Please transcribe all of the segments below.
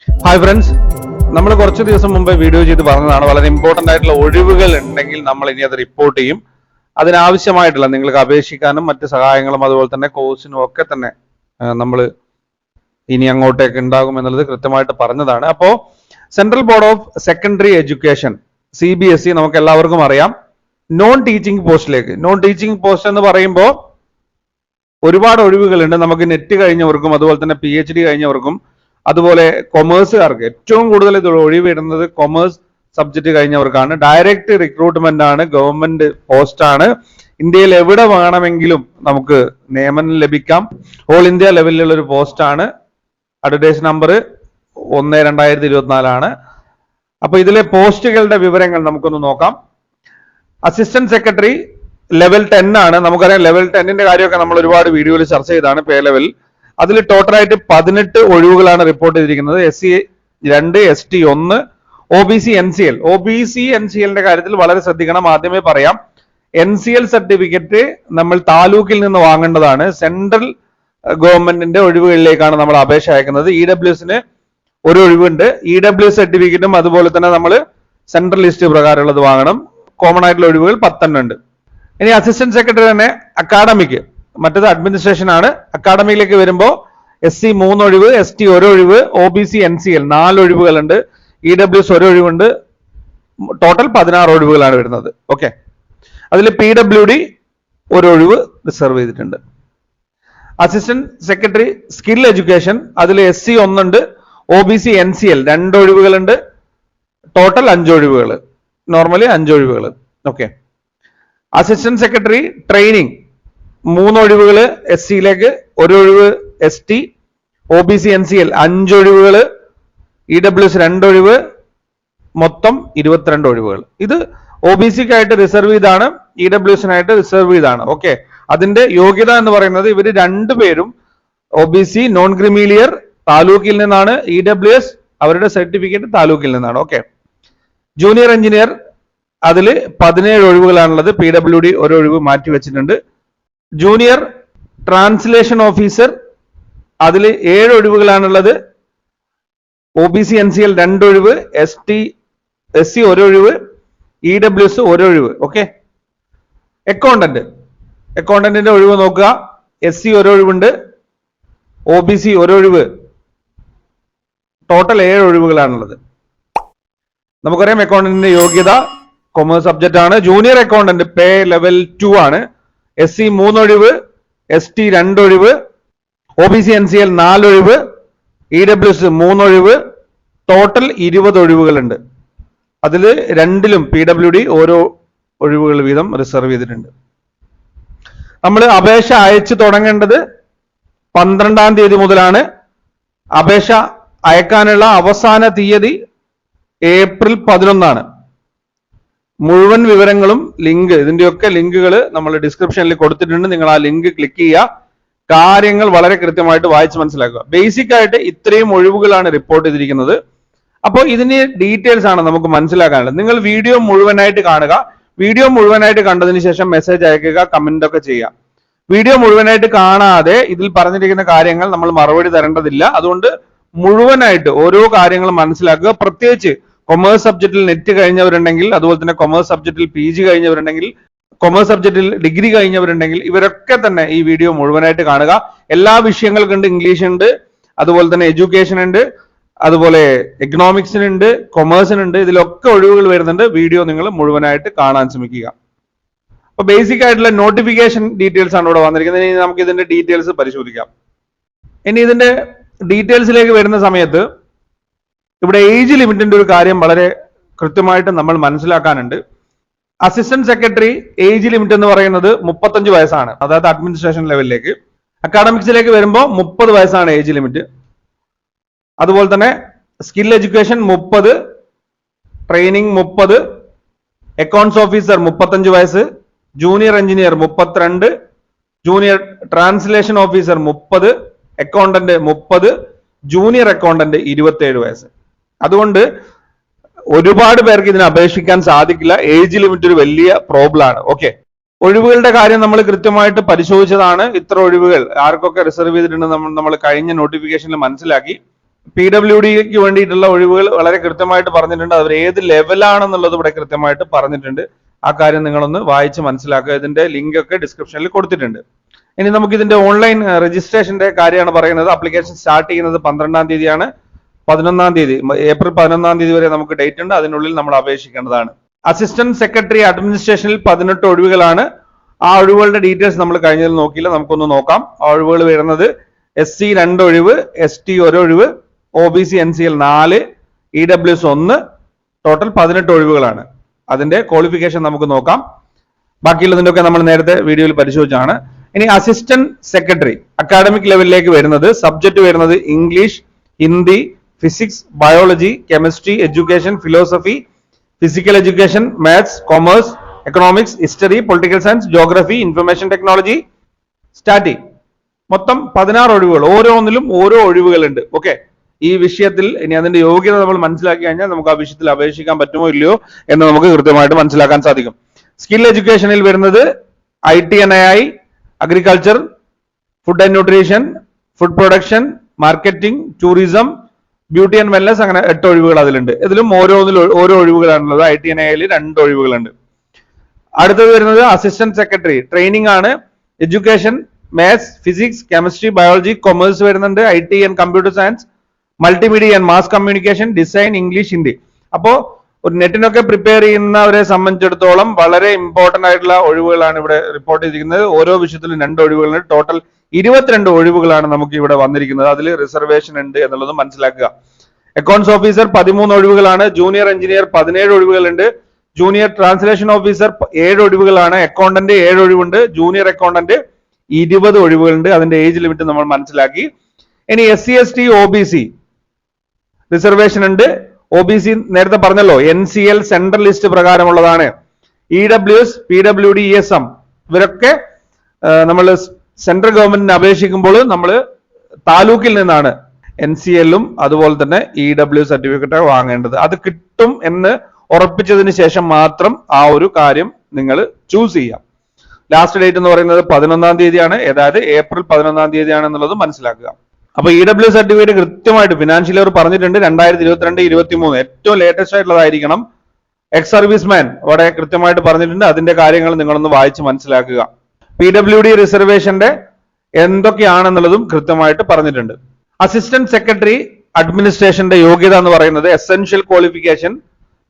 Hi friends, നമ്മൾ കുറച്ച് ദിവസം മുമ്പ് വീഡിയോ ചെയ്ത് പറഞ്ഞതാണ് വളരെ ഇമ്പോർട്ടൻ്റ് ആയിട്ടുള്ള ഒഴിവുകൾ ഉണ്ടെങ്കിൽ നമ്മൾ ഇനി അത് റിപ്പോർട്ട് ചെയ്യും. അതിനാവശ്യമായിട്ടുള്ള നിങ്ങൾക്ക് അപേക്ഷിക്കാനും മറ്റ് സഹായങ്ങളും അതുപോലെ തന്നെ കോഴ്സിനും ഒക്കെ തന്നെ നമ്മൾ ഇനി അങ്ങോട്ടേക്ക് ഉണ്ടാകും എന്നുള്ളത് കൃത്യമായിട്ട് പറഞ്ഞതാണ്. അപ്പോൾ central board of secondary education CBSE നമുക്ക് എല്ലാവർക്കും അറിയാം, നോൺ ടീച്ചിങ് പോസ്റ്റ് എന്ന് പറയുമ്പോൾ ഒരുപാട് ഒഴിവുകളുണ്ട്. നമുക്ക് നെറ്റ് കഴിഞ്ഞവർക്കും അതുപോലെ തന്നെ PhD കഴിഞ്ഞവർക്കും അതുപോലെ കൊമേഴ്സുകാർക്ക് ഏറ്റവും കൂടുതൽ ഒഴിവ് ഇടുന്നത് കൊമേഴ്സ് സബ്ജക്ട് കഴിഞ്ഞവർക്കാണ്. ഡയറക്റ്റ് റിക്രൂട്ട്മെന്റ് ആണ്, ഗവൺമെന്റ് പോസ്റ്റ് ആണ്. ഇന്ത്യയിൽ എവിടെ വേണമെങ്കിലും നമുക്ക് നിയമനം ലഭിക്കാം. ഓൾ ഇന്ത്യ ലെവലിലുള്ള ഒരു പോസ്റ്റ് ആണ്. അഡ്വർടൈസ് നമ്പർ 1/2024 ആണ്. അപ്പൊ ഇതിലെ പോസ്റ്റുകളുടെ വിവരങ്ങൾ നമുക്കൊന്ന് നോക്കാം. അസിസ്റ്റന്റ് സെക്രട്ടറി ലെവൽ 10 ആണ്. നമുക്കറിയാം ലെവൽ 10ന്റെ കാര്യമൊക്കെ നമ്മൾ ഒരുപാട് വീഡിയോയിൽ ചർച്ച ചെയ്താണ്. പേ ലെവൽ അതിൽ ടോട്ടലായിട്ട് 18 ഒഴിവുകളാണ് റിപ്പോർട്ട് ചെയ്തിരിക്കുന്നത്. SC 2, ST 1, OBC NCL കാര്യത്തിൽ വളരെ ശ്രദ്ധിക്കണം. ആദ്യമേ പറയാം, NCL സർട്ടിഫിക്കറ്റ് നമ്മൾ താലൂക്കിൽ നിന്ന് വാങ്ങേണ്ടതാണ്. സെൻട്രൽ ഗവൺമെന്റിന്റെ ഒഴിവുകളിലേക്കാണ് നമ്മൾ അപേക്ഷ അയക്കുന്നത്. EWSന് ഒരു ഒഴിവുണ്ട്. EWS സർട്ടിഫിക്കറ്റും അതുപോലെ തന്നെ നമ്മൾ സെൻട്രൽ ലിസ്റ്റ് പ്രകാരമുള്ളത് വാങ്ങണം. കോമൺ ആയിട്ടുള്ള ഒഴിവുകൾ 10 ഉണ്ട്. ഇനി അസിസ്റ്റന്റ് സെക്രട്ടറി തന്നെ അക്കാഡമിക്, മറ്റത് അഡ്മിനിസ്ട്രേഷൻ ആണ്. അക്കാഡമിയിലേക്ക് വരുമ്പോൾ SC 3 ഒഴിവ്, ST 1 ഒഴിവ്, OBC NCL 4 ഒഴിവുകളുണ്ട്, EWS 1 ഒഴിവുണ്ട്. ടോട്ടൽ 16 ഒഴിവുകളാണ് വരുന്നത്. ഓക്കെ, അതിൽ PWD 1 ഒഴിവ് റിസർവ് ചെയ്തിട്ടുണ്ട്. അസിസ്റ്റന്റ് സെക്രട്ടറി സ്കിൽ എഡ്യൂക്കേഷൻ അതിൽ SC 1 ഉണ്ട്, OBC NCL 2 ഒഴിവുകളുണ്ട്. ടോട്ടൽ 5 ഒഴിവുകൾ, നോർമലി 5 ഒഴിവുകൾ. ഓക്കെ, അസിസ്റ്റന്റ് സെക്രട്ടറി ട്രെയിനിങ് 3 ഒഴിവുകൾ, SCയിലേക്ക് 1 ഒഴിവ്, ST, OBC NCL 5 ഒഴിവുകൾ, EWS 2 ഒഴിവ്, മൊത്തം 22 ഒഴിവുകൾ. ഇത് OBCക്കായിട്ട് റിസർവ് ചെയ്താണ്, EWSനായിട്ട് റിസർവ് ചെയ്താണ്. ഓക്കെ, അതിന്റെ യോഗ്യത എന്ന് പറയുന്നത് ഇവർ രണ്ടുപേരും OBC നോൺ ക്രിമീലിയർ താലൂക്കിൽ നിന്നാണ്, EWS അവരുടെ സർട്ടിഫിക്കറ്റ് താലൂക്കിൽ നിന്നാണ്. ഓക്കെ, ജൂനിയർ എഞ്ചിനീയർ അതിൽ 17 ഒഴിവുകളാണുള്ളത്. PWD 1 ഒഴിവ് മാറ്റി വെച്ചിട്ടുണ്ട്. ജൂനിയർ ട്രാൻസ്ലേഷൻ ഓഫീസർ അതിൽ 7 ഒഴിവുകളാണുള്ളത്. OBC NCL 2 ഒഴിവ്, SC 1 ഒഴിവ്, EWS 1 ഒഴിവ്. ഓക്കെ, അക്കൗണ്ടന്റിന്റെ ഒഴിവ് നോക്കുക. SC 1 ഒഴിവുണ്ട്, OBC 1 ഒഴിവ്, ടോട്ടൽ 7 ഒഴിവുകളാണുള്ളത്. നമുക്കറിയാം അക്കൗണ്ടന്റിന്റെ യോഗ്യത കൊമേഴ്സ് സബ്ജക്റ്റ് ആണ്. ജൂനിയർ അക്കൗണ്ടന്റ് പേ ലെവൽ 2 ആണ്. SC 3 ഒഴിവ്, ST 2 ഒഴിവ്, OBC NCL 4 ഒഴിവ്, EWS 3 ഒഴിവ്, ടോട്ടൽ 20 ഒഴിവുകളുണ്ട്. അതിൽ രണ്ടിലും PWD ഓരോ ഒഴിവുകൾ വീതം റിസർവ് ചെയ്തിട്ടുണ്ട്. നമ്മൾ അപേക്ഷ അയച്ചു തുടങ്ങേണ്ടത് 12-ാം തീയതി മുതലാണ്. അപേക്ഷ അയക്കാനുള്ള അവസാന തീയതി ഏപ്രിൽ 11 ആണ്. മുഴുവൻ വിവരങ്ങളും ഇതിന്റെയൊക്കെ ലിങ്കുകൾ നമ്മൾ ഡിസ്ക്രിപ്ഷനിൽ കൊടുത്തിട്ടുണ്ട്. നിങ്ങൾ ആ ലിങ്ക് ക്ലിക്ക് ചെയ്യുക. കാര്യങ്ങൾ വളരെ കൃത്യമായിട്ട് വായിച്ച് മനസ്സിലാക്കുക. ബേസിക് ആയിട്ട് ഇത്രയും ഒഴിവുകളാണ് റിപ്പോർട്ട് ചെയ്തിരിക്കുന്നത്. അപ്പോൾ ഇതിന്റെ ഡീറ്റെയിൽസ് ആണ് നമുക്ക് മനസ്സിലാക്കാനുള്ളത്. നിങ്ങൾ വീഡിയോ മുഴുവനായിട്ട് കാണുക. വീഡിയോ മുഴുവനായിട്ട് കണ്ടതിന് ശേഷം മെസ്സേജ് അയക്കുക, കമന്റ് ഒക്കെ ചെയ്യുക. വീഡിയോ മുഴുവനായിട്ട് കാണാതെ ഇതിൽ പറഞ്ഞിരിക്കുന്ന കാര്യങ്ങൾ നമ്മൾ മറുപടി തരേണ്ടതില്ല. അതുകൊണ്ട് മുഴുവനായിട്ട് ഓരോ കാര്യങ്ങളും മനസ്സിലാക്കുക. പ്രത്യേകിച്ച് കൊമേഴ്സ് സബ്ജക്റ്റിൽ നെറ്റ് കഴിഞ്ഞവരുണ്ടെങ്കിൽ, അതുപോലെ തന്നെ കൊമേഴ്സ് സബ്ജക്റ്റിൽ PG കഴിഞ്ഞവരുണ്ടെങ്കിൽ, കൊമേഴ്സ് സബ്ജക്റ്റിൽ ഡിഗ്രി കഴിഞ്ഞവരുണ്ടെങ്കിൽ ഇവരൊക്കെ തന്നെ ഈ വീഡിയോ മുഴുവനായിട്ട് കാണുക. എല്ലാ വിഷയങ്ങൾക്കുണ്ട്. ഇംഗ്ലീഷ് ഉണ്ട്, അതുപോലെ തന്നെ എഡ്യൂക്കേഷൻ ഉണ്ട്, അതുപോലെ എക്കണോമിക്സിനുണ്ട്, കൊമേഴ്സിനുണ്ട്. ഇതിലൊക്കെ ഒഴിവുകൾ വരുന്നുണ്ട്. വീഡിയോ നിങ്ങൾ മുഴുവനായിട്ട് കാണാൻ ശ്രമിക്കുക. അപ്പൊ ബേസിക് ആയിട്ടുള്ള നോട്ടിഫിക്കേഷൻ ഡീറ്റെയിൽസ് ആണ് ഇവിടെ വന്നിരിക്കുന്നത്. ഇനി നമുക്ക് ഇതിന്റെ ഡീറ്റെയിൽസ് പരിശോധിക്കാം. ഇനി ഇതിന്റെ ഡീറ്റെയിൽസിലേക്ക് വരുന്ന സമയത്ത് ഇവിടെ ഏജ് ലിമിറ്റിന്റെ ഒരു കാര്യം വളരെ കൃത്യമായിട്ട് നമ്മൾ മനസ്സിലാക്കാനുണ്ട്. അസിസ്റ്റന്റ് സെക്രട്ടറി ഏജ് ലിമിറ്റ് എന്ന് പറയുന്നത് 35 വയസ്സാണ്, അതായത് അഡ്മിനിസ്ട്രേഷൻ ലെവലിലേക്ക്. അക്കാഡമിക്സിലേക്ക് വരുമ്പോൾ 30 വയസ്സാണ് ഏജ് ലിമിറ്റ്. അതുപോലെ തന്നെ skill education 30, training 30, accounts officer 35 വയസ്സ്, junior engineer 32, junior translation officer 30, accountant 30, junior accountant 27 വയസ്സ്. അതുകൊണ്ട് ഒരുപാട് പേർക്ക് ഇതിനെ അപേക്ഷിക്കാൻ സാധിക്കില്ല. ഏജ് ലിമിറ്റ് ഒരു വലിയ പ്രോബ്ലം ആണ്. ഓക്കെ, ഒഴിവുകളുടെ കാര്യം നമ്മൾ കൃത്യമായിട്ട് പരിശോധിച്ചതാണ്. ഇത്ര ഒഴിവുകൾ ആർക്കൊക്കെ റിസർവ് ചെയ്തിട്ടുണ്ട് നമ്മൾ കഴിഞ്ഞ നോട്ടിഫിക്കേഷനിൽ മനസ്സിലാക്കി. PWDക്ക് വേണ്ടിയിട്ടുള്ള ഒഴിവുകൾ വളരെ കൃത്യമായിട്ട് പറഞ്ഞിട്ടുണ്ട്. അവർ ഏത് ലെവലാണെന്നുള്ളത് ഇവിടെ കൃത്യമായിട്ട് പറഞ്ഞിട്ടുണ്ട്. ആ കാര്യം നിങ്ങളൊന്ന് വായിച്ച് മനസ്സിലാക്കുക. ഇതിന്റെ ലിങ്ക് ഒക്കെ ഡിസ്ക്രിപ്ഷനിൽ കൊടുത്തിട്ടുണ്ട്. ഇനി നമുക്ക് ഇതിന്റെ ഓൺലൈൻ രജിസ്ട്രേഷന്റെ കാര്യമാണ് പറയുന്നത്. ആപ്ലിക്കേഷൻ സ്റ്റാർട്ട് ചെയ്യുന്നത് 12-ാം തീയതിയാണ്. 11-ാം തീയതി, ഏപ്രിൽ 11-ാം തീയതി വരെ നമുക്ക് ഡേറ്റ് ഉണ്ട്. അതിനുള്ളിൽ നമ്മൾ അപേക്ഷിക്കേണ്ടതാണ്. Assistant secretary അഡ്മിനിസ്ട്രേഷനിൽ 18 ഒഴിവുകളാണ്. ആ ഒഴിവുകളുടെ ഡീറ്റെയിൽസ് നമ്മൾ കഴിഞ്ഞതിൽ നോക്കിയില്ല, നമുക്കൊന്ന് നോക്കാം. ആ ഒഴിവുകൾ വരുന്നത് SC 2 ഒഴിവ്, ST 1 ഒഴിവ്, OBC NCL 4, EWS 1, ടോട്ടൽ 18 ഒഴിവുകളാണ്. അതിന്റെ ക്വാളിഫിക്കേഷൻ നമുക്ക് നോക്കാം. ബാക്കിയുള്ളതിന്റെ നമ്മൾ നേരത്തെ വീഡിയോയിൽ പരിശോധിച്ചാണ്. ഇനി അസിസ്റ്റന്റ് സെക്രട്ടറി അക്കാഡമിക് ലെവലിലേക്ക് വരുന്നത് സബ്ജക്ട് വരുന്നത് English, Hindi, physics, biology, chemistry, education, philosophy, physical education, maths, commerce, economics, history, political science, geography, information technology, static. മൊത്തം 16 ഒഴിവുകൾ. ഓരോന്നിലും ഓരോ ഒഴിവുകളുണ്ട്. ഓക്കെ, ഈ വിഷയത്തിൽ ഇനി അതിന്റെ യോഗ്യത നമ്മൾ മനസ്സിലാക്കി കഴിഞ്ഞാൽ നമുക്ക് ആ വിഷയത്തിൽ അപേക്ഷിക്കാൻ പറ്റുമോ ഇല്ലയോ എന്ന് നമുക്ക് കൃത്യമായിട്ട് മനസ്സിലാക്കാൻ സാധിക്കും. സ്കിൽ എഡ്യൂക്കേഷനിൽ വരുന്നത് ITNAI, agriculture, food and nutrition, food production, marketing, tourism, beauty and wellness, അങ്ങനെ 8 ഒഴിവുകൾ അതിലുണ്ട്. ഇതിലും ഓരോന്നിലും ഓരോ ഒഴിവുകളാണുള്ളത്. ITNAI 2 ഒഴിവുകളുണ്ട്. അടുത്തത് വരുന്നത് അസിസ്റ്റന്റ് സെക്രട്ടറി ട്രെയിനിങ് ആണ്. Education, maths, physics, chemistry, biology, commerce വരുന്നുണ്ട്. IT and computer science, multimedia and mass communication, design, English, Hindi. അപ്പോ ഒരു നെറ്റിനൊക്കെ പ്രിപ്പയർ ചെയ്യുന്നവരെ സംബന്ധിച്ചിടത്തോളം വളരെ ഇമ്പോർട്ടന്റ് ആയിട്ടുള്ള ഒഴിവുകളാണ് ഇവിടെ റിപ്പോർട്ട് ചെയ്തിരിക്കുന്നത്. ഓരോ വിഷയത്തിലും 2 ഒഴിവുകളുണ്ട്. ടോട്ടൽ 22 ഒഴിവുകളാണ് നമുക്ക് ഇവിടെ വന്നിരിക്കുന്നത്. അതിൽ റിസർവേഷൻ ഉണ്ട് എന്നുള്ളത് മനസ്സിലാക്കുക. അക്കൗണ്ട്സ് ഓഫീസർ 13 ഒഴിവുകളാണ്. ജൂനിയർ എഞ്ചിനീയർ 17 ഒഴിവുകളുണ്ട്. ജൂനിയർ ട്രാൻസ്ലേഷൻ ഓഫീസർ 7 ഒഴിവുകളാണ്. അക്കൗണ്ടന്റ് 7 ഒഴിവുണ്ട്. ജൂനിയർ അക്കൗണ്ടന്റ് 20 ഒഴിവുകളുണ്ട്. അതിന്റെ ഏജ് ലിമിറ്റ് നമ്മൾ മനസ്സിലാക്കി. ഇനി SC ST OBC റിസർവേഷൻ ഉണ്ട്. OBC നേരത്തെ പറഞ്ഞല്ലോ NCL സെൻട്രൽ ലിസ്റ്റ് പ്രകാരമുള്ളതാണ്. EWS, PWD, ESM ഇവരൊക്കെ നമ്മൾ സെൻട്രൽ ഗവൺമെന്റിന് അപേക്ഷിക്കുമ്പോൾ നമ്മൾ താലൂക്കിൽ നിന്നാണ് NCL-ഉം അതുപോലെ തന്നെ EWS സർട്ടിഫിക്കറ്റ് വാങ്ങേണ്ടത്. അത് കിട്ടും എന്ന് ഉറപ്പിച്ചതിന് ശേഷം മാത്രം ആ ഒരു കാര്യം നിങ്ങൾ ചൂസ് ചെയ്യാം. ലാസ്റ്റ് ഡേറ്റ് എന്ന് പറയുന്നത് 11-ാം തീയതിയാണ്. അതായത് ഏപ്രിൽ 11-ാം തീയതിയാണ് എന്നുള്ളത് മനസ്സിലാക്കുക. അപ്പൊ EWS സർട്ടിഫിക്കറ്റ് കൃത്യമായിട്ട് ഫിനാൻഷ്യൽ ഇയർ പറഞ്ഞിട്ടുണ്ട് 2022-23 ഏറ്റവും ലേറ്റസ്റ്റ് ആയിട്ടുള്ളതായിരിക്കണം. എക്സ് സർവീസ്മാൻ അവിടെ കൃത്യമായിട്ട് പറഞ്ഞിട്ടുണ്ട്. അതിന്റെ കാര്യങ്ങൾ നിങ്ങളൊന്ന് വായിച്ച് മനസ്സിലാക്കുക. PWD റിസർവേഷന്റെ എന്തൊക്കെയാണെന്നുള്ളതും കൃത്യമായിട്ട് പറഞ്ഞിട്ടുണ്ട്. അസിസ്റ്റന്റ് സെക്രട്ടറി അഡ്മിനിസ്ട്രേഷന്റെ യോഗ്യത എന്ന് പറയുന്നത് essential qualification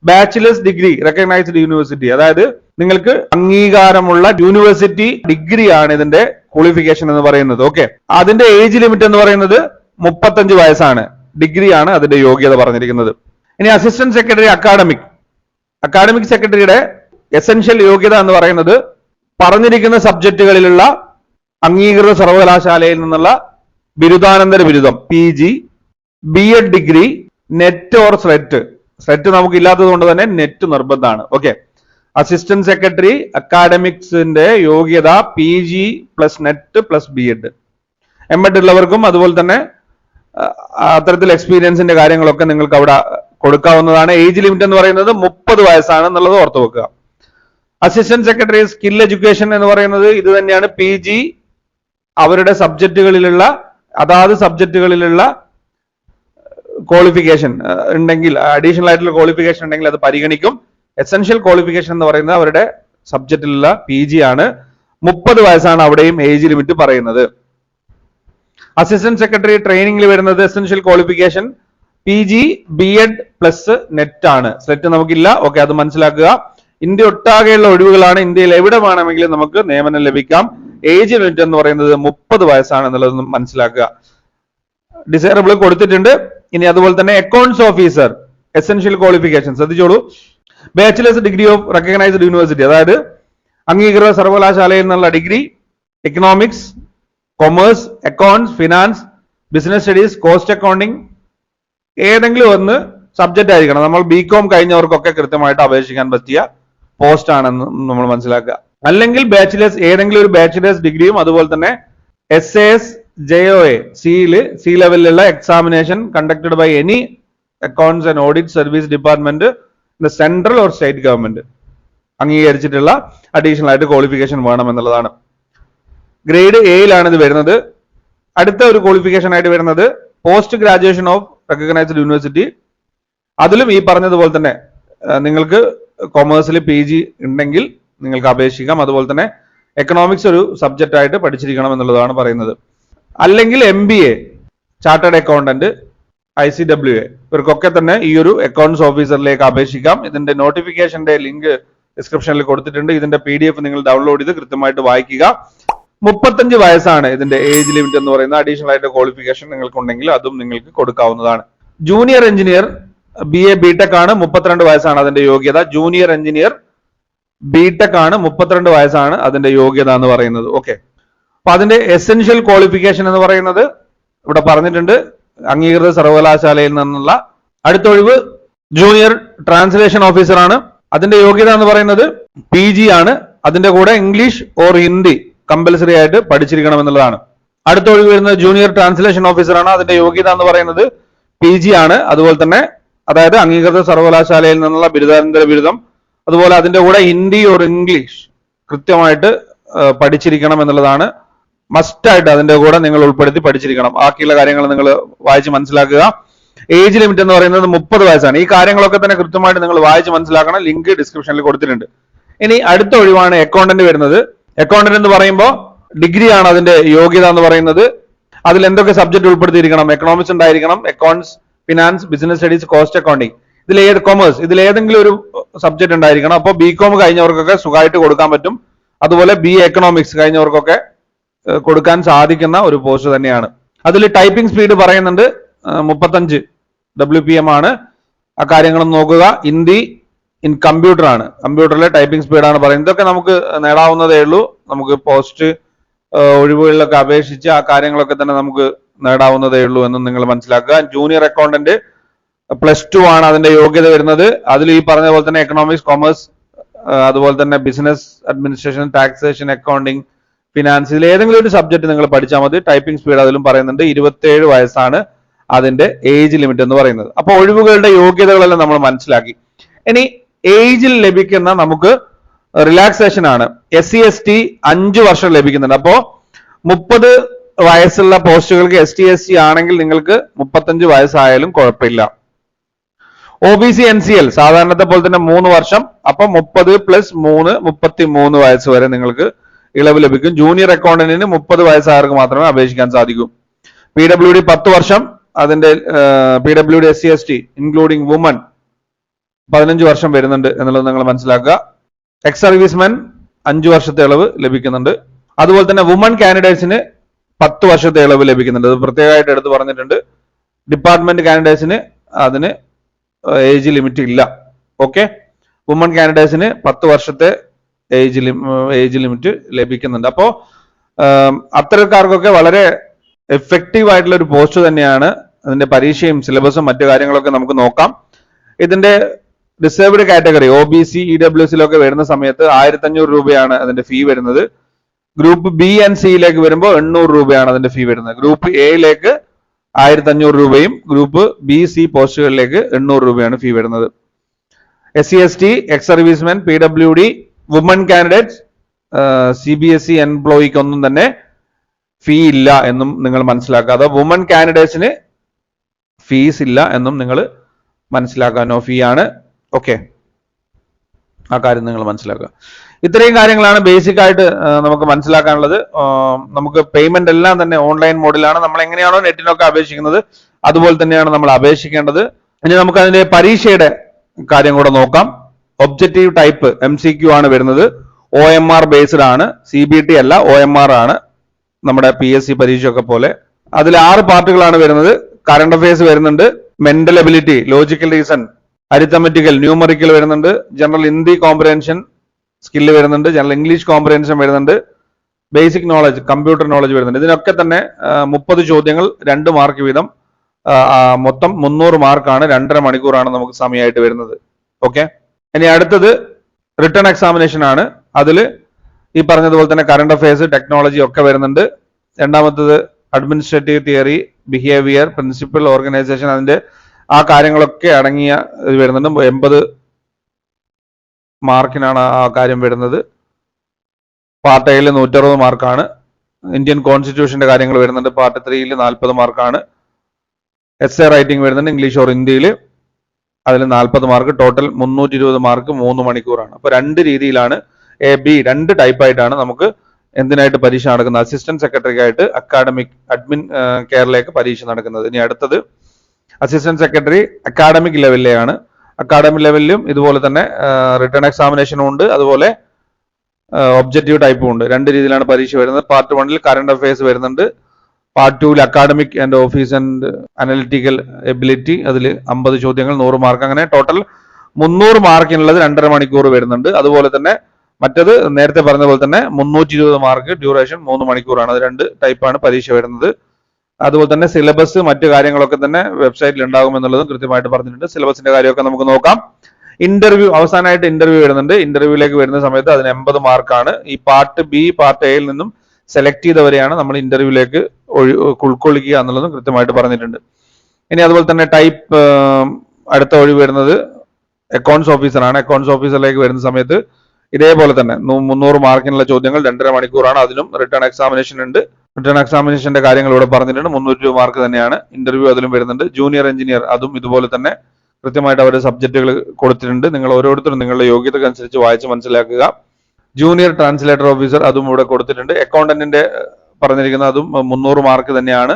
bachelor's degree recognised university, അതായത് നിങ്ങൾക്ക് അംഗീകാരമുള്ള യൂണിവേഴ്സിറ്റി ഡിഗ്രി ആണ് ഇതിന്റെ ക്വാളിഫിക്കേഷൻ എന്ന് പറയുന്നത്. ഓക്കെ, അതിന്റെ ഏജ് ലിമിറ്റ് എന്ന് പറയുന്നത് 35 വയസ്സാണ്. ഡിഗ്രിയാണ് അതിന്റെ യോഗ്യത പറഞ്ഞിരിക്കുന്നത്. ഇനി അസിസ്റ്റന്റ് സെക്രട്ടറി അക്കാഡമിക് സെക്രട്ടറിയുടെ എസെൻഷ്യൽ യോഗ്യത എന്ന് പറയുന്നത് പറഞ്ഞിരിക്കുന്ന സബ്ജക്റ്റുകളിലുള്ള അംഗീകൃത സർവകലാശാലയിൽ നിന്നുള്ള ബിരുദാനന്തര ബിരുദം, PG, B.Ed degree, NET or SLET നമുക്ക് ഇല്ലാത്തത് കൊണ്ട് തന്നെ നെറ്റ് നിർബന്ധമാണ്. ഓക്കെ, അസിസ്റ്റന്റ് സെക്രട്ടറി അക്കാഡമിക്സിന്റെ യോഗ്യത PG plus net plus B.Ed. M.Ed ഉള്ളവർക്കും അതുപോലെ തന്നെ അത്തരത്തിൽ എക്സ്പീരിയൻസിന്റെ കാര്യങ്ങളൊക്കെ നിങ്ങൾക്ക് അവിടെ കൊടുക്കാവുന്നതാണ്. ഏജ് ലിമിറ്റ് എന്ന് പറയുന്നത് 30 വയസ്സാണ് എന്നുള്ളത് ഓർത്തു വെക്കുക. അസിസ്റ്റന്റ് സെക്രട്ടറി സ്കിൽ എഡ്യൂക്കേഷൻ എന്ന് പറയുന്നത് ഇത് തന്നെയാണ്. PG അവരുടെ സബ്ജക്റ്റുകളിലുള്ള അതാത് സബ്ജക്റ്റുകളിലുള്ള ക്വാളിഫിക്കേഷൻ ഉണ്ടെങ്കിൽ, അഡീഷണൽ ആയിട്ടുള്ള ക്വാളിഫിക്കേഷൻ ഉണ്ടെങ്കിൽ അത് പരിഗണിക്കും. എസെൻഷ്യൽ ക്വാളിഫിക്കേഷൻ എന്ന് പറയുന്നത് അവരുടെ സബ്ജക്റ്റിലുള്ള PG ആണ്. 30 വയസ്സാണ് അവിടെയും ഏജ് ലിമിറ്റ് പറയുന്നത്. അസിസ്റ്റന്റ് സെക്രട്ടറി ട്രെയിനിങ്ങിൽ വരുന്നത് essential qualification PG, B.Ed plus net ആണ്. സ്ലെറ്റ് നമുക്കില്ല. ഓക്കെ, അത് മനസ്സിലാക്കുക. ഇന്ത്യ ഒട്ടാകെയുള്ള ഒഴിവുകളാണ്. ഇന്ത്യയിൽ എവിടെ വേണമെങ്കിലും നമുക്ക് നിയമനം ലഭിക്കാം. ഏജ് ലിമിറ്റ് എന്ന് പറയുന്നത് 30 വയസ്സാണ് എന്നുള്ളത് മനസ്സിലാക്കുക. ഡിസൈറബിൾ കൊടുത്തിട്ടുണ്ട്. ഇനി അതുപോലെ തന്നെ അക്കൗണ്ട്സ് ഓഫീസർ എസെൻഷ്യൽ ക്വാളിഫിക്കേഷൻ ശ്രദ്ധിച്ചോളൂ. Bachelors degree of recognised university, അതായത് അംഗീകൃത സർവകലാശാലയിൽ നിന്നുള്ള degree, economics, commerce, accounts, finance, business studies, cost accounting, ഏതെങ്കിലും ഒന്ന് സബ്ജക്റ്റ് ആയിരിക്കണം. നമ്മൾ BCom കഴിഞ്ഞവർക്കൊക്കെ കൃത്യമായിട്ട് അപേക്ഷിക്കാൻ പറ്റിയ പോസ്റ്റ് ആണെന്ന് നമ്മൾ മനസ്സിലാക്കുക. അല്ലെങ്കിൽ ബാച്ചിലേഴ്സ്, ഏതെങ്കിലും ഒരു ബാച്ചിലേഴ്സ് ഡിഗ്രിയും അതുപോലെ തന്നെ SAS JOA സി ലെവലിലുള്ള examination conducted by any accounts and audit service department in the central or state government അംഗീകരിച്ചിട്ടുള്ള അഡീഷണൽ ആയിട്ട് ക്വാളിഫിക്കേഷൻ വേണം എന്നുള്ളതാണ്. ഗ്രേഡ് Aയിലാണ് ഇത് വരുന്നത്. അടുത്ത ഒരു ക്വാളിഫിക്കേഷൻ ആയിട്ട് വരുന്നത് post graduation of recognised university. അതിലും ഈ പറഞ്ഞതുപോലെ തന്നെ നിങ്ങൾക്ക് കൊമേഴ്സിൽ PG ഉണ്ടെങ്കിൽ നിങ്ങൾക്ക് അപേക്ഷിക്കാം. അതുപോലെ തന്നെ എക്കണോമിക്സ് ഒരു സബ്ജക്റ്റ് ആയിട്ട് പഠിച്ചിരിക്കണം എന്നുള്ളതാണ് പറയുന്നത്. അല്ലെങ്കിൽ MBA, ചാർട്ടേഡ് അക്കൗണ്ടന്റ്, ICWA, ഇവർക്കൊക്കെ തന്നെ ഈ ഒരു അക്കൗണ്ട്സ് ഓഫീസറിലേക്ക് അപേക്ഷിക്കാം. ഇതിന്റെ നോട്ടിഫിക്കേഷന്റെ ലിങ്ക് ഡിസ്ക്രിപ്ഷനിൽ കൊടുത്തിട്ടുണ്ട്. ഇതിന്റെ PDF നിങ്ങൾ ഡൗൺലോഡ് ചെയ്ത് കൃത്യമായിട്ട് വായിക്കുക. 35 വയസ്സാണ് ഇതിന്റെ ഏജ് ലിമിറ്റ് എന്ന് പറയുന്ന അഡീഷണൽ ആയിട്ട് ക്വാളിഫിക്കേഷൻ നിങ്ങൾക്ക് ഉണ്ടെങ്കിൽ അതും നിങ്ങൾക്ക് കൊടുക്കാവുന്നതാണ്. ജൂനിയർ എഞ്ചിനീയർ BA BTech ആണ്, 32 വയസ്സാണ് അതിന്റെ യോഗ്യത. ജൂനിയർ എഞ്ചിനീയർ BTech ആണ്, 32 വയസ്സാണ് അതിന്റെ യോഗ്യത എന്ന് പറയുന്നത്. ഓക്കെ, അപ്പൊ അതിന്റെ എസെൻഷ്യൽ ക്വാളിഫിക്കേഷൻ എന്ന് പറയുന്നത് ഇവിടെ പറഞ്ഞിട്ടുണ്ട്, അംഗീകൃത സർവകലാശാലയിൽ നിന്നുള്ള. അടുത്ത ഒഴിവ് ജൂനിയർ ട്രാൻസ്ലേഷൻ ഓഫീസർ ആണ്. അതിന്റെ യോഗ്യത എന്ന് പറയുന്നത് PG ആണ്. അതിന്റെ കൂടെ ഇംഗ്ലീഷ് ഓർ ഹിന്ദി കമ്പൽസറി ആയിട്ട് പഠിച്ചിരിക്കണം എന്നുള്ളതാണ്. അടുത്ത ഒഴിവ് വരുന്നത് ജൂനിയർ ട്രാൻസ്ലേഷൻ ഓഫീസർ ആണ്. അതിന്റെ യോഗ്യത എന്ന് പറയുന്നത് PG ആണ്. അതുപോലെ തന്നെ അതായത് അംഗീകൃത സർവകലാശാലയിൽ നിന്നുള്ള ബിരുദാനന്തര ബിരുദം. അതുപോലെ അതിന്റെ കൂടെ ഹിന്ദി ഓർ ഇംഗ്ലീഷ് കൃത്യമായിട്ട് പഠിച്ചിരിക്കണം എന്നുള്ളതാണ്. മസ്റ്റായിട്ട് അതിന്റെ കൂടെ നിങ്ങൾ ഉൾപ്പെടുത്തി പഠിച്ചിരിക്കണം. ബാക്കിയുള്ള കാര്യങ്ങൾ നിങ്ങൾ വായിച്ച് മനസ്സിലാക്കുക. ഏജ് ലിമിറ്റ് എന്ന് പറയുന്നത് 30 വയസ്സാണ്. ഈ കാര്യങ്ങളൊക്കെ തന്നെ കൃത്യമായിട്ട് നിങ്ങൾ വായിച്ച് മനസ്സിലാക്കണം. ലിങ്ക് ഡിസ്ക്രിപ്ഷനിൽ കൊടുത്തിട്ടുണ്ട്. ഇനി അടുത്ത ഒഴിവാണ് അക്കൗണ്ടന്റ് വരുന്നത്. അക്കൗണ്ടന്റ് എന്ന് പറയുമ്പോൾ ഡിഗ്രിയാണ് അതിന്റെ യോഗ്യത എന്ന് പറയുന്നത്. അതിൽ എന്തൊക്കെ സബ്ജക്ട് ഉൾപ്പെടുത്തിയിരിക്കണം? എക്കണോമിക്സ് ഉണ്ടായിരിക്കണം, accounts, finance, business studies, cost accounting, commerce, ഇതിൽ ഏതെങ്കിലും ഒരു സബ്ജക്ട് ഉണ്ടായിരിക്കണം. അപ്പോൾ BCom കഴിഞ്ഞവർക്കൊക്കെ സുഖമായിട്ട് കൊടുക്കാൻ പറ്റും. അതുപോലെ BA എക്കണോമിക്സ് കഴിഞ്ഞവർക്കൊക്കെ കൊടുക്കാൻ സാധിക്കുന്ന ഒരു പോസ്റ്റ് തന്നെയാണ്. അതിൽ ടൈപ്പിംഗ് സ്പീഡ് പറയുന്നുണ്ട് 35 WPM ആണ്. ആ കാര്യങ്ങളും നോക്കുക. ഹിന്ദി ഇൻ കമ്പ്യൂട്ടർ ആണ്, കമ്പ്യൂട്ടറിലെ ടൈപ്പിംഗ് സ്പീഡാണ് പറയുന്നത്. ഇതൊക്കെ നമുക്ക് നേടാവുന്നതേ ഉള്ളൂ. നമുക്ക് പോസ്റ്റ് ഒഴിവുകളിലൊക്കെ അപേക്ഷിച്ച് ആ കാര്യങ്ങളൊക്കെ തന്നെ നമുക്ക് നേടാവുന്നതേ ഉള്ളൂ എന്ന് നിങ്ങൾ മനസ്സിലാക്കുക. ജൂനിയർ അക്കൗണ്ടന്റ് +2 ആണ് അതിന്റെ യോഗ്യത വരുന്നത്. അതിൽ ഈ പറഞ്ഞ പോലെ തന്നെ എക്കണോമിക്സ്, കൊമേഴ്സ്, അതുപോലെ തന്നെ business administration, taxation, accounting, finance, ഇതിൽ ഏതെങ്കിലും ഒരു സബ്ജക്ട് നിങ്ങൾ പഠിച്ചാൽ മതി. ടൈപ്പിംഗ് സ്പീഡ് അതിലും പറയുന്നുണ്ട്. 27 വയസ്സാണ് അതിന്റെ ഏജ് ലിമിറ്റ് എന്ന് പറയുന്നത്. അപ്പൊ ഒഴിവുകളുടെ യോഗ്യതകളെല്ലാം നമ്മൾ മനസ്സിലാക്കി. ഇനി ഏജിൽ ലഭിക്കുന്ന നമുക്ക് റിലാക്സേഷൻ ആണ്. SC ST 5 വർഷം ലഭിക്കുന്നുണ്ട്. അപ്പോ 30 വയസ്സുള്ള പോസ്റ്റുകൾക്ക് ST SC ആണെങ്കിൽ നിങ്ങൾക്ക് 35 വയസ്സായാലും കുഴപ്പമില്ല. OBC NCL സാധാരണത്തെ പോലെ തന്നെ 3 വർഷം. അപ്പൊ 30 + 3 33 വയസ്സ് വരെ നിങ്ങൾക്ക് ഇളവ് ലഭിക്കും. ജൂനിയർ അക്കൗണ്ടന്റിന് 30 വയസ്സായവർക്ക് മാത്രമേ അപേക്ഷിക്കാൻ സാധിക്കൂ. PWD 10 വർഷം. അതിന്റെ PWD SC ST including woman 15 വർഷം വരുന്നുണ്ട് എന്നുള്ളത് നിങ്ങൾ മനസ്സിലാക്കുക. എക്സ് സർവീസ്മെൻ 5 വർഷത്തെ ഇളവ് ലഭിക്കുന്നുണ്ട്. അതുപോലെ തന്നെ വുമൺ കാൻഡിഡേറ്റ്സിന് 10 വർഷത്തെ ഇളവ് ലഭിക്കുന്നുണ്ട്. അത് പ്രത്യേകമായിട്ട് എടുത്ത് പറഞ്ഞിട്ടുണ്ട്. ഡിപ്പാർട്ട്മെന്റ് കാൻഡിഡേറ്റ്സിന് അതിന് ഏജ് ലിമിറ്റ് ഇല്ല. ഓക്കെ, വുമൺ കാൻഡിഡേറ്റ്സിന് 10 വർഷത്തെ ഏജ് ലിമിറ്റ് ലഭിക്കുന്നുണ്ട്. അപ്പോ അത്തരക്കാർക്കൊക്കെ വളരെ എഫക്റ്റീവ് ആയിട്ടുള്ള ഒരു പോസ്റ്റ് തന്നെയാണ്. അതിന്റെ പരീക്ഷയും സിലബസും മറ്റു കാര്യങ്ങളൊക്കെ നമുക്ക് നോക്കാം. ഇതിന്റെ റിസർവ്ഡ് കാറ്റഗറി OBC EWS വരുന്ന സമയത്ത് 1500 രൂപയാണ് അതിന്റെ ഫീ വരുന്നത്. ഗ്രൂപ്പ് B and C വരുമ്പോൾ 800 രൂപയാണ് അതിന്റെ ഫീ വരുന്നത്. ഗ്രൂപ്പ് Aയിലേക്ക് 1500 രൂപയും ഗ്രൂപ്പ് B, C പോസ്റ്റുകളിലേക്ക് 800 രൂപയാണ് ഫീ വരുന്നത്. SC ST, ex servicemen, PWD, woman candidates, CBSE എംപ്ലോയിക്ക് ഒന്നും തന്നെ ഫീ ഇല്ല എന്നും നിങ്ങൾ മനസ്സിലാക്കുക. അതോ വുമൺ കാൻഡിഡേറ്റ്സിന് ഫീസ് ഇല്ല എന്നും നിങ്ങൾ മനസ്സിലാക്കുക. നോ ഫീ ആണ്. ഓക്കെ, ആ കാര്യം നിങ്ങൾ മനസ്സിലാക്കുക. ഇത്രയും കാര്യങ്ങളാണ് ബേസിക് ആയിട്ട് നമുക്ക് മനസ്സിലാക്കാനുള്ളത്. നമുക്ക് പേയ്മെന്റ് എല്ലാം തന്നെ ഓൺലൈൻ മോഡിലാണ്. നമ്മൾ എങ്ങനെയാണോ നെറ്റിനൊക്കെ അപേക്ഷിക്കുന്നത് അതുപോലെ തന്നെയാണ് നമ്മൾ അപേക്ഷിക്കേണ്ടത്. ഇനി നമുക്ക് അതിന്റെ പരീക്ഷയുടെ കാര്യം കൂടെ നോക്കാം. ഒബ്ജക്റ്റീവ് ടൈപ്പ് MCQ ആണ് വരുന്നത്. OMR ബേസ്ഡ് ആണ്, CBT അല്ല, OMR ആണ്. നമ്മുടെ PSC പരീക്ഷയൊക്കെ പോലെ. അതിൽ 6 പാർട്ടുകളാണ് വരുന്നത്. കറണ്ട് അഫയേഴ്സ് വരുന്നുണ്ട്, mental ability, logical reason, arithmetical, numerical വരുന്നുണ്ട്, ജനറൽ ഹിന്ദി കോംപ്രഹെൻഷൻ സ്കില്ല് വരുന്നുണ്ട്, ജനറൽ ഇംഗ്ലീഷ് കോംപ്രഹെൻഷൻ വരുന്നുണ്ട്, ബേസിക് നോളജ്, കമ്പ്യൂട്ടർ നോളജ് വരുന്നുണ്ട്. ഇതിനൊക്കെ തന്നെ 30 ചോദ്യങ്ങൾ 2 മാർക്ക് വീതം, മൊത്തം 300 മാർക്കാണ്. 2.5 മണിക്കൂറാണ് നമുക്ക് സമയമായിട്ട് വരുന്നത്. ഓക്കെ, ഇനി അടുത്തത് റിട്ടൺ എക്സാമിനേഷൻ ആണ്. അതിൽ ഈ പറഞ്ഞതുപോലെ തന്നെ കറണ്ട് അഫയേഴ്സ്, ടെക്നോളജി ഒക്കെ വരുന്നുണ്ട്. രണ്ടാമത്തത് administrative theory, behaviour, principal, organisation, അതിന്റെ ആ കാര്യങ്ങളൊക്കെ അടങ്ങിയ ഇത് വരുന്നുണ്ട്. 80 മാർക്കിനാണ് ആ കാര്യം വരുന്നത്. പാർട്ട് എയിൽ 160 മാർക്കാണ്. ഇന്ത്യൻ കോൺസ്റ്റിറ്റ്യൂഷന്റെ കാര്യങ്ങൾ വരുന്നുണ്ട്. പാർട്ട് 3യിൽ 40 മാർക്കാണ്. എസ് എ റൈറ്റിംഗ് വരുന്നുണ്ട് ഇംഗ്ലീഷ് ഓർ ഹിന്ദിയിൽ, അതിൽ 40 മാർക്ക്. ടോട്ടൽ 320 മാർക്ക് 3 മണിക്കൂറാണ്. അപ്പോൾ 2 രീതിയിലാണ് എ ബി 2 ടൈപ്പായിട്ടാണ് നമുക്ക് എന്തിനായിട്ട് പരീക്ഷ നടക്കുന്നത്. അസിസ്റ്റന്റ് സെക്രട്ടറിക്കായിട്ട് അക്കാഡമിക് അഡ്മിൻ കെയറിലേക്ക് പരീക്ഷ നടക്കുന്നത്. ഇനി അടുത്തത് അസിസ്റ്റന്റ് സെക്രട്ടറി അക്കാഡമിക് ലെവലിലെയാണ്. അക്കാഡമിക് ലെവലിലും ഇതുപോലെ തന്നെ റിട്ടേൺ എക്സാമിനേഷനും ഉണ്ട്, അതുപോലെ ഒബ്ജക്റ്റീവ് ടൈപ്പും ഉണ്ട്. 2 രീതിയിലാണ് പരീക്ഷ വരുന്നത്. പാർട്ട് 1 കറണ്ട് അഫയേഴ്സ് വരുന്നുണ്ട്. Part 2 academic and office and analytical ability, അതിൽ 50 ചോദ്യങ്ങൾ 100 മാർക്ക്. അങ്ങനെ ടോട്ടൽ 300 മാർക്കിനുള്ളത് 2.5 മണിക്കൂർ വരുന്നുണ്ട്. അതുപോലെ തന്നെ മറ്റത് നേരത്തെ പറഞ്ഞ പോലെ തന്നെ 320 മാർക്ക്, ഡ്യൂറേഷൻ 3 മണിക്കൂറാണ്. അത് 2 ടൈപ്പാണ് പരീക്ഷ വരുന്നത്. അതുപോലെ തന്നെ സിലബസ് മറ്റു കാര്യങ്ങളൊക്കെ തന്നെ വെബ്സൈറ്റിൽ ഉണ്ടാകും എന്നുള്ളതും കൃത്യമായിട്ട് പറഞ്ഞിട്ടുണ്ട്. സിലബസിന്റെ കാര്യമൊക്കെ നമുക്ക് നോക്കാം. ഇന്റർവ്യൂ അവസാനമായിട്ട് ഇന്റർവ്യൂ വരുന്നുണ്ട്. ഇന്റർവ്യൂവിലേക്ക് വരുന്ന സമയത്ത് അതിന് 80 മാർക്കാണ്. ഈ പാർട്ട് ബി പാർട്ട് എയിൽ നിന്നും സെലക്ട് ചെയ്തവരെയാണ് നമ്മൾ ഇന്റർവ്യൂവിലേക്ക് ഉൾക്കൊള്ളിക്കുക എന്നുള്ളതും കൃത്യമായിട്ട് പറഞ്ഞിട്ടുണ്ട്. ഇനി അതുപോലെ തന്നെ ടൈപ്പ് അടുത്ത ഒഴിവ് വരുന്നത് അക്കൗണ്ട്സ് ഓഫീസറാണ്. അക്കൗണ്ട്സ് ഓഫീസറിലേക്ക് വരുന്ന സമയത്ത് ഇതേപോലെ തന്നെ 300 മാർക്കിനുള്ള ചോദ്യങ്ങൾ 2.5 മണിക്കൂറാണ്. അതിനും റിട്ടേൺ എക്സാമിനേഷൻ ഉണ്ട്. റിട്ടേൺ എക്സാമിനേഷന്റെ കാര്യങ്ങൾ ഇവിടെ പറഞ്ഞിട്ടുണ്ട്. 300 മാർക്ക് തന്നെയാണ്. ഇന്റർവ്യൂ അതിലും വരുന്നുണ്ട്. ജൂനിയർ എഞ്ചിനീയർ അതും ഇതുപോലെ തന്നെ കൃത്യമായിട്ട് അവരുടെ സബ്ജക്റ്റുകൾ കൊടുത്തിട്ടുണ്ട്. നിങ്ങൾ ഓരോരുത്തരും നിങ്ങളുടെ യോഗ്യതയ്ക്ക് അനുസരിച്ച് വായിച്ച് മനസ്സിലാക്കുക. ജൂനിയർ ട്രാൻസ്ലേറ്റർ ഓഫീസർ അതും ഇവിടെ കൊടുത്തിട്ടുണ്ട്. അക്കൗണ്ടന്റിന്റെ പറഞ്ഞിരിക്കുന്ന അതും 300 മാർക്ക് തന്നെയാണ്.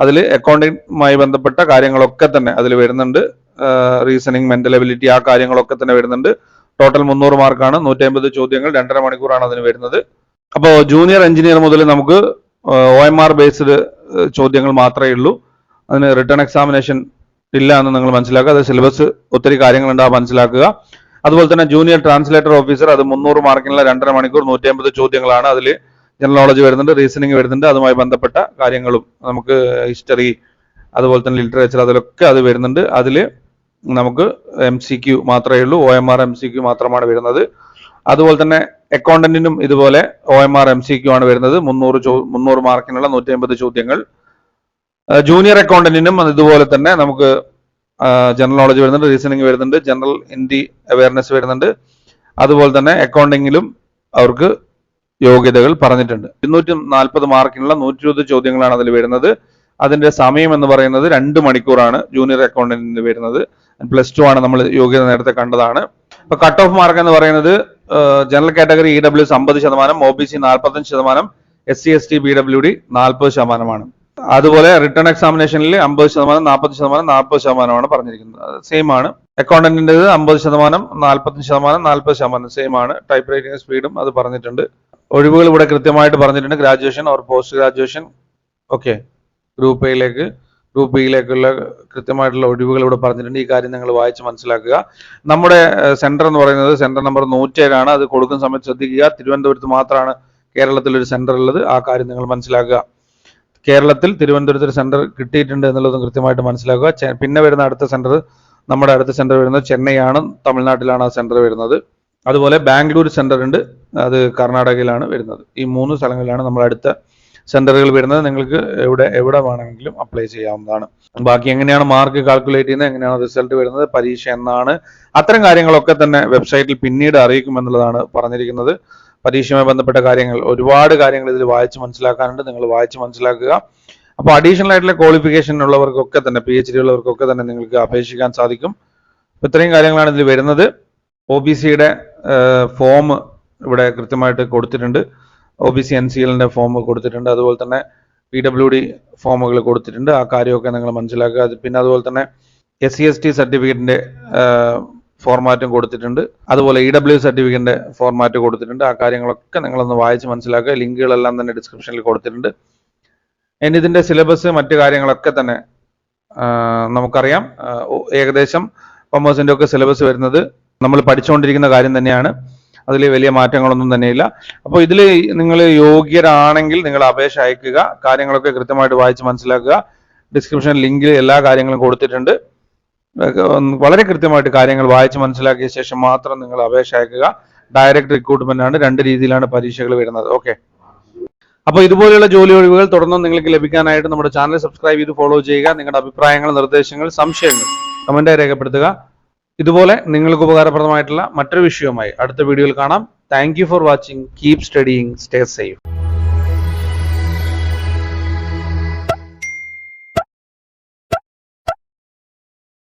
അതിൽ അക്കൗണ്ടിങ്ങുമായി ബന്ധപ്പെട്ട കാര്യങ്ങളൊക്കെ തന്നെ അതിൽ വരുന്നുണ്ട്. റീസണിങ്, മെന്റൽ എബിലിറ്റി, ആ കാര്യങ്ങളൊക്കെ തന്നെ വരുന്നുണ്ട്. ടോട്ടൽ 300 മാർക്കാണ്. 150 ചോദ്യങ്ങൾ 2.5 മണിക്കൂറാണ് അതിന് വരുന്നത്. അപ്പോൾ ജൂനിയർ എഞ്ചിനീയർ മുതൽ നമുക്ക് OMR ബേസ്ഡ് ചോദ്യങ്ങൾ മാത്രമേ ഉള്ളൂ. അതിന് റിട്ടേൺ എക്സാമിനേഷൻ ഇല്ല എന്ന് നിങ്ങൾ മനസ്സിലാക്കുക. അത് സിലബസ് ഒത്തിരി കാര്യങ്ങളുണ്ട്, മനസ്സിലാക്കുക. അതുപോലെ തന്നെ ജൂനിയർ ട്രാൻസ്ലേറ്റർ ഓഫീസർ അത് 300 മാർക്കിനുള്ള 2.5 മണിക്കൂർ 150 ചോദ്യങ്ങളാണ്. അതിൽ ജനറൽ നോളജ് വരുന്നുണ്ട്, റീസണിങ് വരുന്നുണ്ട്, അതുമായി ബന്ധപ്പെട്ട കാര്യങ്ങളും നമുക്ക് ഹിസ്റ്ററി അതുപോലെ തന്നെ ലിറ്ററേച്ചർ അതിലൊക്കെ അത് വരുന്നുണ്ട്. അതിൽ നമുക്ക് MCQ മാത്രമേ ഉള്ളൂ. OMR MCQ മാത്രമാണ് വരുന്നത്. അതുപോലെ തന്നെ അക്കൗണ്ടന്റിനും ഇതുപോലെ OMR MCQ ആണ് വരുന്നത്. 300 മാർക്കിനുള്ള 150 ചോദ്യങ്ങൾ. ജൂനിയർ അക്കൗണ്ടന്റിനും ഇതുപോലെ തന്നെ നമുക്ക് ജനറൽ നോളജ് വരുന്നുണ്ട്, റീസണിങ് വരുന്നുണ്ട്, ജനറൽ ഹിന്ദി അവയർനെസ് വരുന്നുണ്ട്. അതുപോലെ തന്നെ അക്കൗണ്ടിങ്ങിലും അവർക്ക് യോഗ്യതകൾ പറഞ്ഞിട്ടുണ്ട്. 240 മാർക്കിനുള്ള 120 ചോദ്യങ്ങളാണ് അതിൽ വരുന്നത്. അതിന്റെ സമയം എന്ന് പറയുന്നത് 2 മണിക്കൂറാണ് ജൂനിയർ അക്കൗണ്ടന്റിന് വരുന്നത്. +2 ആണ് നമ്മൾ യോഗ്യത നേരത്തെ കണ്ടതാണ്. ഇപ്പൊ കട്ട് ഓഫ് മാർക്ക് എന്ന് പറയുന്നത് general category EWS 50%, OBC 45%, SC ST PWD 40%. അതുപോലെ റിട്ടേൺ എക്സാമിനേഷനിൽ 50%, 40%, 40%ആണ് പറഞ്ഞിരിക്കുന്നത്. സെയിം ആണ്. അക്കൗണ്ടന്റിൻ്റെത് 50%, 45%, 40% സെയിം ആണ്. ടൈപ്പ് റൈറ്റിംഗ് സ്പീഡും അത് പറഞ്ഞിട്ടുണ്ട്. ഒഴിവുകൾ ഇവിടെ കൃത്യമായിട്ട് പറഞ്ഞിട്ടുണ്ട്. Graduation or post graduation, okay. Group എയിലേക്ക് ഗ്രൂപ്പ് ബിയിലേക്കുള്ള കൃത്യമായിട്ടുള്ള ഒഴിവുകൾ ഇവിടെ പറഞ്ഞിട്ടുണ്ട്. ഈ കാര്യം നിങ്ങൾ വായിച്ച് മനസ്സിലാക്കുക. നമ്മുടെ സെന്റർ എന്ന് പറയുന്നത് സെന്റർ നമ്പർ 107 ആണ്. അത് കൊടുക്കുന്ന സമയത്ത് ശ്രദ്ധിക്കുക. തിരുവനന്തപുരത്ത് മാത്രമാണ് കേരളത്തിൽ ഒരു സെന്റർ ഉള്ളത്. ആ കാര്യം നിങ്ങൾ മനസ്സിലാക്കുക. കേരളത്തിൽ തിരുവനന്തപുരത്ത് ഒരു സെന്റർ കിട്ടിയിട്ടുണ്ട് എന്നുള്ളതും കൃത്യമായിട്ട് മനസ്സിലാക്കുക. പിന്നെ വരുന്ന അടുത്ത സെന്റർ, നമ്മുടെ അടുത്ത സെന്റർ വരുന്നത് ചെന്നൈ ആണ്. തമിഴ്നാട്ടിലാണ് ആ സെന്റർ വരുന്നത്. അതുപോലെ ബാംഗ്ലൂർ സെന്റർ ഉണ്ട്, അത് കർണാടകയിലാണ് വരുന്നത്. ഈ 3 സ്ഥലങ്ങളിലാണ് നമ്മുടെ അടുത്ത സെന്ററുകൾ വരുന്നത്. നിങ്ങൾക്ക് എവിടെ വേണമെങ്കിലും അപ്ലൈ ചെയ്യാവുന്നതാണ്. ബാക്കി എങ്ങനെയാണ് മാർക്ക് കാൽക്കുലേറ്റ് ചെയ്യുന്നത്, എങ്ങനെയാണ് റിസൾട്ട് വരുന്നത്, പരീക്ഷ എന്നാണ്, അത്തരം കാര്യങ്ങളൊക്കെ തന്നെ വെബ്സൈറ്റിൽ പിന്നീട് അറിയിക്കും എന്നുള്ളതാണ് പറഞ്ഞിരിക്കുന്നത്. പരീക്ഷയുമായി ബന്ധപ്പെട്ട കാര്യങ്ങൾ, ഒരുപാട് കാര്യങ്ങൾ ഇതിൽ വായിച്ച് മനസ്സിലാക്കാനുണ്ട്. നിങ്ങൾ വായിച്ച് മനസ്സിലാക്കുക. അപ്പോൾ അഡീഷണൽ ആയിട്ടുള്ള ക്വാളിഫിക്കേഷൻ ഉള്ളവർക്കൊക്കെ തന്നെ, PhD ഉള്ളവർക്കൊക്കെ തന്നെ നിങ്ങൾക്ക് അപേക്ഷിക്കാൻ സാധിക്കും. ഇത്രയും കാര്യങ്ങളാണ് ഇതിൽ വരുന്നത്. OBCയുടെ ഫോം ഇവിടെ കൃത്യമായിട്ട് കൊടുത്തിട്ടുണ്ട്. OBC NCLന്റെ ഫോം കൊടുത്തിട്ടുണ്ട്. അതുപോലെ തന്നെ PWD ഫോമുകൾ കൊടുത്തിട്ടുണ്ട്. ആ കാര്യമൊക്കെ നിങ്ങൾ മനസ്സിലാക്കുക. പിന്നെ അതുപോലെ തന്നെ SC ST സർട്ടിഫിക്കറ്റിന്റെ ഫോർമാറ്റും കൊടുത്തിട്ടുണ്ട്. അതുപോലെ EW സർട്ടിഫിക്കറ്റിന്റെ ഫോർമാറ്റ് കൊടുത്തിട്ടുണ്ട്. ആ കാര്യങ്ങളൊക്കെ നിങ്ങളൊന്ന് വായിച്ച് മനസ്സിലാക്കുക. ലിങ്കുകളെല്ലാം തന്നെ ഡിസ്ക്രിപ്ഷനിൽ കൊടുത്തിട്ടുണ്ട്. ഇനി ഇതിന്റെ സിലബസ് മറ്റു കാര്യങ്ങളൊക്കെ തന്നെ നമുക്കറിയാം. ഏകദേശം കൊമേഴ്സിന്റെ ഒക്കെ സിലബസ് വരുന്നത് നമ്മൾ പഠിച്ചുകൊണ്ടിരിക്കുന്ന കാര്യം തന്നെയാണ്. അതിൽ വലിയ മാറ്റങ്ങളൊന്നും തന്നെയില്ല. അപ്പോൾ ഇതിൽ നിങ്ങൾ യോഗ്യരാണെങ്കിൽ നിങ്ങൾ അപേക്ഷ അയക്കുക. കാര്യങ്ങളൊക്കെ കൃത്യമായിട്ട് വായിച്ച് മനസ്സിലാക്കുക. ഡിസ്ക്രിപ്ഷൻ ലിങ്കിൽ എല്ലാ കാര്യങ്ങളും കൊടുത്തിട്ടുണ്ട്. വളരെ കൃത്യമായിട്ട് കാര്യങ്ങൾ വായിച്ച് മനസ്സിലാക്കിയ ശേഷം മാത്രം നിങ്ങൾ അപേക്ഷ അയക്കുക. ഡയറക്റ്റ് റിക്രൂട്ട്മെന്റ് ആണ്. 2 രീതിയിലാണ് പരീക്ഷകൾ വരുന്നത്. ഓക്കെ. അപ്പോൾ ഇതുപോലെയുള്ള ജോലി ഒഴിവുകൾ തുടർന്നും നിങ്ങൾക്ക് ലഭിക്കാനായിട്ട് നമ്മുടെ ചാനൽ സബ്സ്ക്രൈബ് ചെയ്ത് ഫോളോ ചെയ്യുക. നിങ്ങളുടെ അഭിപ്രായങ്ങൾ, നിർദ്ദേശങ്ങൾ, സംശയങ്ങൾ കമന്റായി രേഖപ്പെടുത്തുക. ഇതുപോലെ നിങ്ങൾക്ക് ഉപകാരപ്രദമായിട്ടുള്ള മറ്റൊരു വിഷയവുമായി അടുത്ത വീഡിയോയിൽ കാണാം. Thank you for watching. Keep studying. Stay safe.